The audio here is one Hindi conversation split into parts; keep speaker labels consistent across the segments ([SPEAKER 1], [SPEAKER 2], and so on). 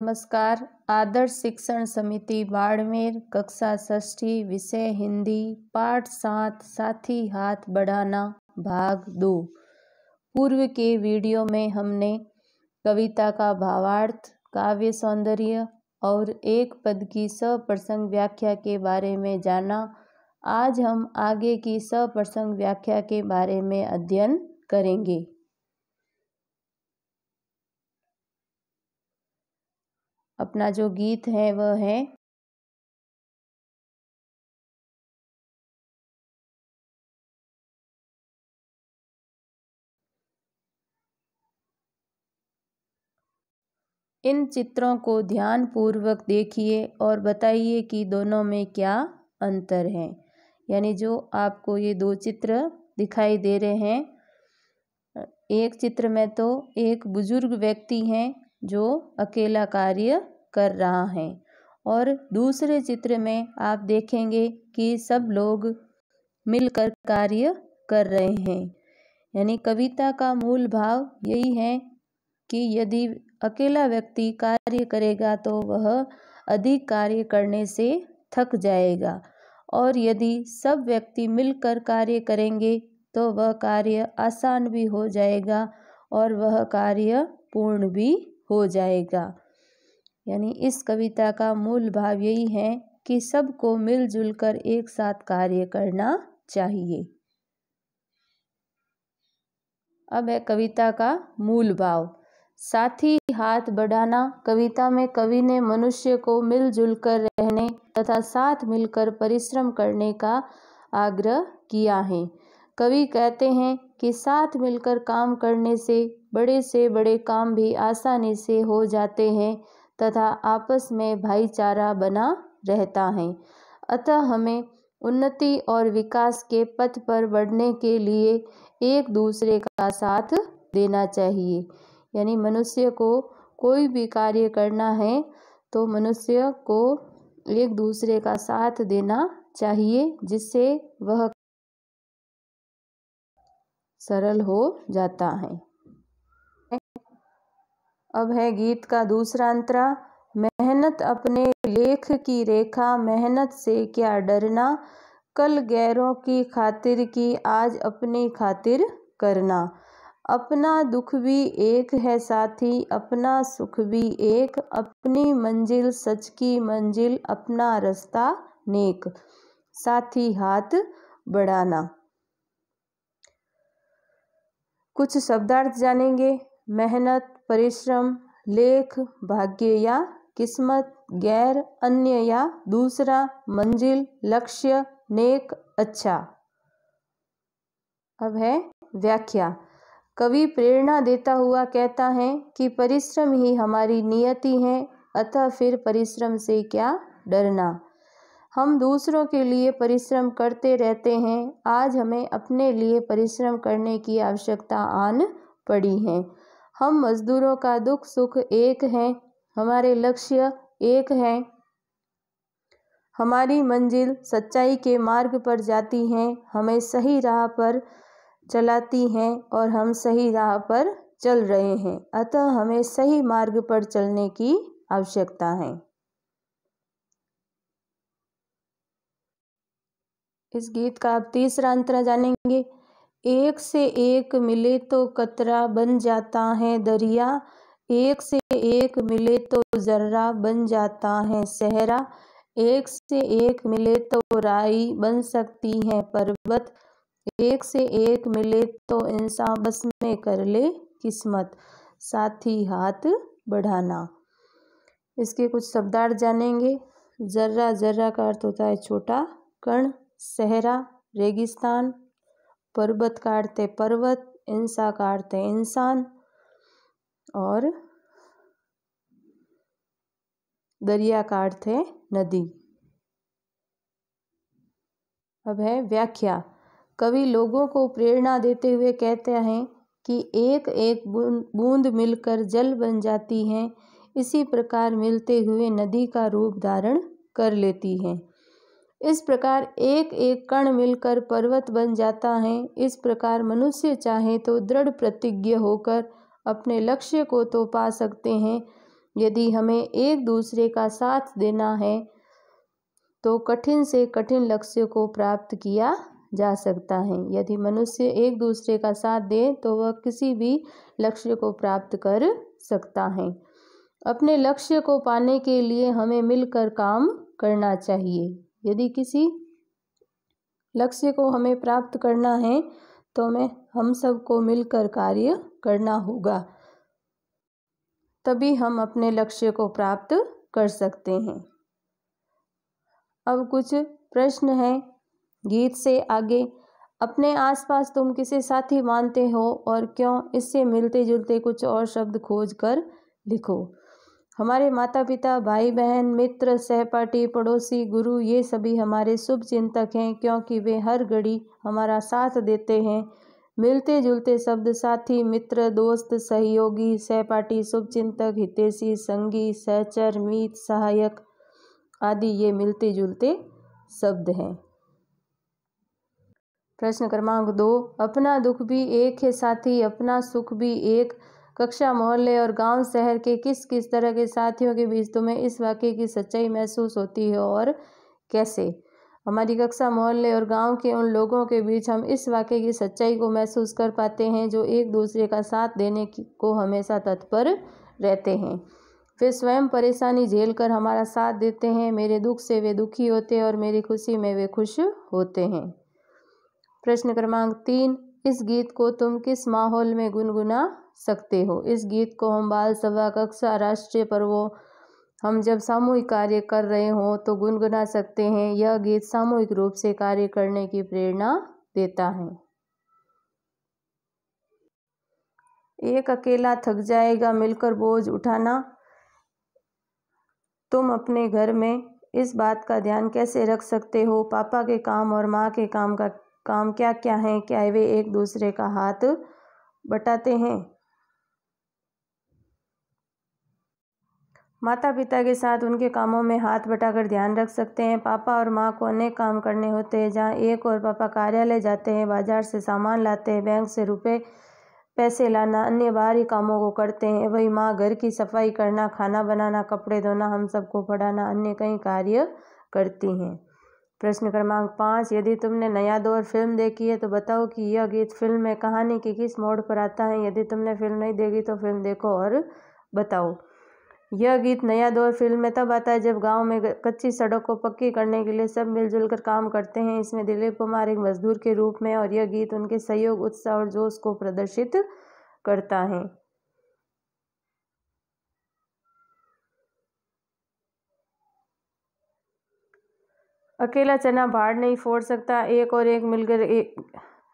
[SPEAKER 1] नमस्कार। आदर्श शिक्षण समिति बाड़मेर, कक्षा षष्ठी, विषय हिंदी, पाठ 7 साथी हाथ बढ़ाना, भाग 2। पूर्व के वीडियो में हमने कविता का भावार्थ, काव्य सौंदर्य और एक पद की सप्रसंग व्याख्या के बारे में जाना। आज हम आगे की सप्रसंग व्याख्या के बारे में अध्ययन करेंगे। अपना जो गीत है वह है इन चित्रों को ध्यान पूर्वक देखिए और बताइए कि दोनों में क्या अंतर है। यानी जो आपको ये दो चित्र दिखाई दे रहे हैं, एक चित्र में तो एक बुजुर्ग व्यक्ति हैं जो अकेला कार्य कर रहा है और दूसरे चित्र में आप देखेंगे कि सब लोग मिलकर कार्य कर रहे हैं। यानी कविता का मूल भाव यही है कि यदि अकेला व्यक्ति कार्य करेगा तो वह अधिक कार्य करने से थक जाएगा और यदि सब व्यक्ति मिलकर कार्य करेंगे तो वह कार्य आसान भी हो जाएगा और वह कार्य पूर्ण भी हो जाएगा। यानी इस कविता का मूल भाव यही है कि सबको मिलजुल कर एक साथ कार्य करना चाहिए। अब है कविता का मूल भाव। साथी हाथ बढ़ाना। कविता में कवि ने मनुष्य को मिलजुल कर रहने तथा साथ मिलकर परिश्रम करने का आग्रह किया है। कवि कहते हैं कि साथ मिलकर काम करने से बड़े काम भी आसानी से हो जाते हैं तथा आपस में भाईचारा बना रहता है। अतः हमें उन्नति और विकास के पथ पर बढ़ने के लिए एक दूसरे का साथ देना चाहिए। यानी मनुष्य को कोई भी कार्य करना है तो मनुष्य को एक दूसरे का साथ देना चाहिए, जिससे वह सरल हो जाता है। अब है गीत का दूसरा अंतरा। मेहनत अपने लेख की रेखा, मेहनत से क्या डरना, कल गैरों की खातिर की आज अपनी खातिर करना। अपना दुख भी एक है साथी, अपना सुख भी एक, अपनी मंजिल सच की मंजिल, अपना रास्ता नेक, साथी हाथ बढ़ाना। कुछ शब्दार्थ जानेंगे। मेहनत, परिश्रम, लेख, भाग्य या किस्मत, गैर, अन्य या दूसरा, मंजिल, लक्ष्य, नेक, अच्छा। अब है व्याख्या। कवि प्रेरणा देता हुआ कहता है कि परिश्रम ही हमारी नियति है, अतः फिर परिश्रम से क्या डरना। हम दूसरों के लिए परिश्रम करते रहते हैं, आज हमें अपने लिए परिश्रम करने की आवश्यकता आन पड़ी है। हम मजदूरों का दुख सुख एक है, हमारे लक्ष्य एक है, हमारी मंजिल सच्चाई के मार्ग पर जाती है, हमें सही राह पर चलाती हैं और हम सही राह पर चल रहे हैं, अतः हमें सही मार्ग पर चलने की आवश्यकता है। इस गीत का आप तीसरा अंतरा जानेंगे। एक से एक मिले तो कतरा बन जाता है दरिया, एक से एक मिले तो जर्रा बन जाता है सहरा, एक से एक मिले तो राई बन सकती है पर्वत, एक से एक मिले तो इंसान बस में कर ले किस्मत, साथी हाथ बढ़ाना। इसके कुछ शब्दार्थ जानेंगे। जर्रा, जर्रा का अर्थ होता है छोटा कण, सहरा रेगिस्तान, पर्वत का अर्थ है पर्वत, इंसान का अर्थ है इंसान और दरिया का अर्थ है नदी। अब है व्याख्या। कवि लोगों को प्रेरणा देते हुए कहते हैं कि एक एक बूंद मिलकर जल बन जाती है, इसी प्रकार मिलते हुए नदी का रूप धारण कर लेती है। इस प्रकार एक एक कण मिलकर पर्वत बन जाता है। इस प्रकार मनुष्य चाहे तो दृढ़ प्रतिज्ञ होकर अपने लक्ष्य को तो पा सकते हैं, यदि हमें एक दूसरे का साथ देना है तो कठिन से कठिन लक्ष्य को प्राप्त किया जा सकता है। यदि मनुष्य एक दूसरे का साथ दे तो वह किसी भी लक्ष्य को प्राप्त कर सकता है। अपने लक्ष्य को पाने के लिए हमें मिलकर काम करना चाहिए। यदि किसी लक्ष्य को हमें प्राप्त करना है तो हम सबको मिलकर कार्य करना होगा, तभी हम अपने लक्ष्य को प्राप्त कर सकते हैं। अब कुछ प्रश्न हैं गीत से आगे। अपने आसपास तुम किसे साथी मानते हो और क्यों? इससे मिलते जुलते कुछ और शब्द खोज कर लिखो। हमारे माता पिता, भाई बहन, मित्र, सहपाठी, पड़ोसी, गुरु, ये सभी हमारे शुभ चिंतक हैं क्योंकि वे हर घड़ी हमारा साथ देते हैं। मिलते जुलते शब्द साथी, मित्र, दोस्त, सहयोगी, सहपाठी, शुभचिंतक, हितैषी, संगी, सहचर, मीत, सहायक आदि ये मिलते जुलते शब्द हैं। प्रश्न क्रमांक 2, अपना दुख भी एक है साथी, अपना सुख भी एक। कक्षा, मोहल्ले और गांव शहर के किस किस तरह के साथियों के बीच तुम्हें इस वाक्य की सच्चाई महसूस होती है और कैसे? हमारी कक्षा, मोहल्ले और गांव के उन लोगों के बीच हम इस वाक्य की सच्चाई को महसूस कर पाते हैं जो एक दूसरे का साथ देने को हमेशा तत्पर रहते हैं। वे स्वयं परेशानी झेल कर हमारा साथ देते हैं। मेरे दुख से वे दुखी होते हैं और मेरी खुशी में वे खुश होते हैं। प्रश्न क्रमांक 3, इस गीत को तुम किस माहौल में गुनगुना सकते हो? इस गीत को हम बाल सभा, कक्षा, राष्ट्रीय पर्वों, हम जब सामूहिक कार्य कर रहे हों तो गुनगुना सकते हैं। यह गीत सामूहिक रूप से कार्य करने की प्रेरणा देता है। एक अकेला थक जाएगा, मिलकर बोझ उठाना। तुम अपने घर में इस बात का ध्यान कैसे रख सकते हो? पापा के काम और माँ के काम क्या क्या है? क्या वे एक दूसरे का हाथ बटाते हैं? माता पिता के साथ उनके कामों में हाथ बटाकर ध्यान रख सकते हैं। पापा और माँ को अनेक काम करने होते हैं, जहाँ एक और पापा कार्यालय जाते हैं, बाजार से सामान लाते हैं, बैंक से पैसे लाना, अन्य बाहरी कामों को करते हैं। वही माँ घर की सफाई करना, खाना बनाना, कपड़े धोना, हम सबको पढ़ाना, अन्य कई कार्य करती हैं। प्रश्न क्रमांक 5, यदि तुमने नया दौर फिल्म देखी है तो बताओ कि यह गीत फिल्म में कहानी के किस मोड़ पर आता है। यदि तुमने फिल्म नहीं देखी तो फिल्म देखो और बताओ। यह गीत नया दौर फिल्म में तब आता है जब गांव में कच्ची सड़क को पक्की करने के लिए सब मिलजुल कर काम करते हैं। इसमें दिलीप कुमार एक मजदूर के रूप में और यह गीत उनके सहयोग, उत्साह और जोश को प्रदर्शित करता है। अकेला चना भाड़ नहीं फोड़ सकता, एक और एक मिलकर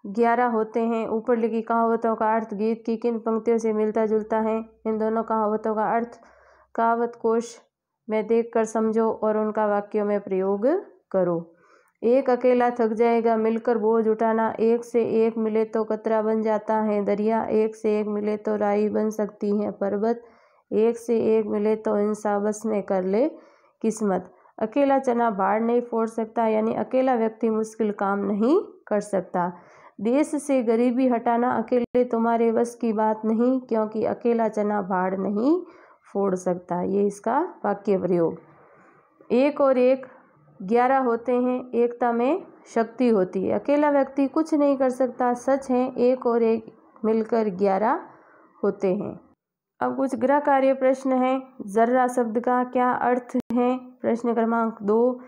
[SPEAKER 1] 11 होते हैं। ऊपर लिखी कहावतों का अर्थ गीत की किन पंक्तियों से मिलता जुलता है? इन दोनों कहावतों का अर्थ कहावत कोश में देखकर समझो और उनका वाक्यों में प्रयोग करो। एक अकेला थक जाएगा, मिलकर बोझ उठाना। एक से एक मिले तो कतरा बन जाता है दरिया, एक से एक मिले तो राई बन सकती है पर्वत, एक से एक मिले तो इंसान बस में कर ले किस्मत। अकेला चना भाड़ नहीं फोड़ सकता, यानी अकेला व्यक्ति मुश्किल काम नहीं कर सकता। देश से गरीबी हटाना अकेले तुम्हारे बस की बात नहीं, क्योंकि अकेला चना भाड़ नहीं फोड़ सकता। ये इसका वाक्य प्रयोग। एक और एक 11 होते हैं, एकता में शक्ति होती है। अकेला व्यक्ति कुछ नहीं कर सकता, सच है। एक और एक मिलकर 11 होते हैं। अब कुछ गृह कार्य प्रश्न हैं। जर्रा शब्द का क्या अर्थ है? प्रश्न क्रमांक 2,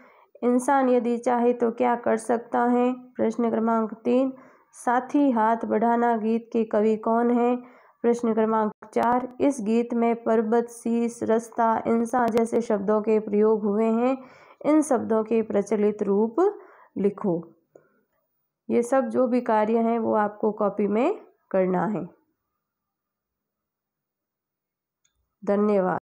[SPEAKER 1] इंसान यदि चाहे तो क्या कर सकता है? प्रश्न क्रमांक 3, साथी हाथ बढ़ाना गीत के कवि कौन है? प्रश्न क्रमांक 4, इस गीत में पर्वत, शीश, रास्ता, इंसान जैसे शब्दों के प्रयोग हुए हैं। इन शब्दों के प्रचलित रूप लिखो। ये सब जो भी कार्य हैं वो आपको कॉपी में करना है। धन्यवाद।